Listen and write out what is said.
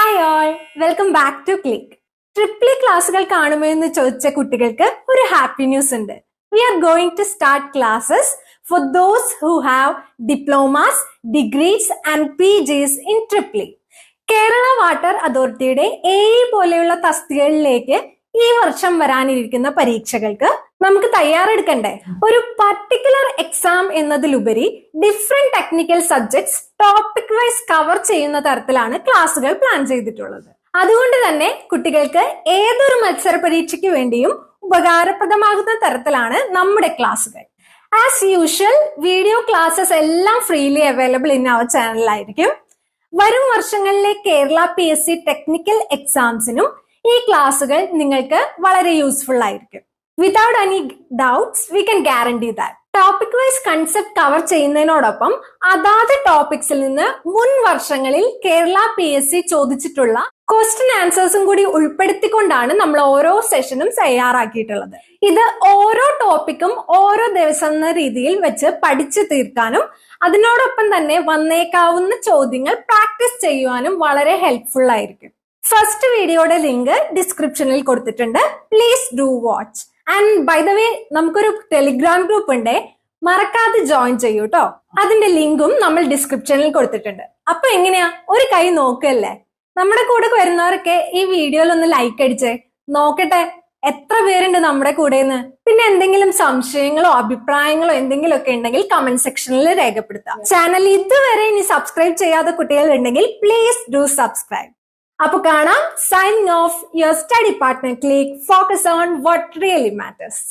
Hi all, welcome back to click. Tripli ക്ലാസ്സുകൾ കാണുമോ എന്ന് ചോദിച്ച കുട്ടികൾക്ക് ഒരു ഹാപ്പി ന്യൂസ് ഉണ്ട്. We are going to start classes for those who have diplomas, degrees and PGs in Tripli. Kerala water അതോറിറ്റിയുടെ AE പോലെയുള്ള തസ്തികകളിലേക്ക് ഈ വർഷം വരാനിരിക്കുന്ന പരീക്ഷകൾക്ക് നമുക്ക് തയ്യാറെടുക്കണ്ടേ? ഒരു പർട്ടിക്കുലർ എക്സാം എന്നതിലുപരി different technical subjects topic wise cover ചെയ്യുന്ന തരത്തിലാണ് ക്ലാസ്സുകൾ പ്ലാൻ ചെയ്തിട്ടുള്ളത്. അതുകൊണ്ട് തന്നെ കുട്ടികൾക്ക് ഏതൊരു മത്സര പരീക്ഷയ്ക്ക് വേണ്ടിയും ഉപകാരപ്രദമാകുന്ന തരത്തിലാണ് നമ്മുടെ ക്ലാസ്സുകൾ. ആസ് യൂഷ്വൽ വീഡിയോ ക്ലാസ്സസ് എല്ലാം ഫ്രീലി അവൈലബിൾ ഇൻ അവർ ചാനലിലായിരിക്കും. വരും വർഷങ്ങളിലെ കേരള PSC ടെക്നിക്കൽ എക്സാംസിനും ഈ ക്ലാസ്സുകൾ നിങ്ങൾക്ക് വളരെ യൂസ്ഫുൾ ആയിരിക്കും. Without any doubts we can guarantee that. Topic wise concept cover ചെയ്യുന്നതിനോടൊപ്പം അതാത് ടോപ്പിക്സിൽ നിന്ന് മുൻ വർഷങ്ങളിൽ കേരള PSC ചോദിച്ചിട്ടുള്ള ക്വസ്റ്റ്യൻ ആൻസേഴ്സും കൂടി ഉൾപ്പെടുത്തിക്കൊണ്ടാണ് നമ്മൾ ഓരോ സെഷനും തയ്യാറാക്കിയിട്ടുള്ളത്. ഇത് ഓരോ ടോപ്പിക്കും ഓരോ ദിവസം എന്ന രീതിയിൽ വെച്ച് പഠിച്ചു തീർക്കാനും അതിനോടൊപ്പം തന്നെ വന്നേക്കാവുന്ന ചോദ്യങ്ങൾ പ്രാക്ടീസ് ചെയ്യുവാനും വളരെ ഹെൽപ്ഫുൾ ആയിരിക്കും. ഫസ്റ്റ് വീഡിയോയുടെ ലിങ്ക് ഡിസ്ക്രിപ്ഷനിൽ കൊടുത്തിട്ടുണ്ട്. Please do watch. And by the way, നമുക്കൊരു ടെലിഗ്രാം ഗ്രൂപ്പ് ഉണ്ട്, മറക്കാതെ ജോയിൻ ചെയ്യൂ കേട്ടോ. അതിന്റെ ലിങ്കും നമ്മൾ ഡിസ്ക്രിപ്ഷനിൽ കൊടുത്തിട്ടുണ്ട്. അപ്പൊ എങ്ങനെയാ, ഒരു കൈ നോക്കല്ലേ? നമ്മുടെ കൂടെ വരുന്നവരൊക്കെ ഈ വീഡിയോയിൽ ഒന്ന് ലൈക്ക് അടിച്ചേ, നോക്കട്ടെ എത്ര പേരുണ്ട് നമ്മുടെ കൂടെന്ന്. പിന്നെ എന്തെങ്കിലും സംശയങ്ങളോ അഭിപ്രായങ്ങളോ എന്തെങ്കിലും ഒക്കെ ഉണ്ടെങ്കിൽ കമന്റ് സെക്ഷനിൽ രേഖപ്പെടുത്താം. ചാനൽ ഇതുവരെ ഇനി സബ്സ്ക്രൈബ് ചെയ്യാത്ത കുട്ടികൾ ഉണ്ടെങ്കിൽ പ്ലീസ് ഡു സബ്സ്ക്രൈബ്. അപ്പൊ കാണാം. Signing off, your study partner click. Focus on what really matters.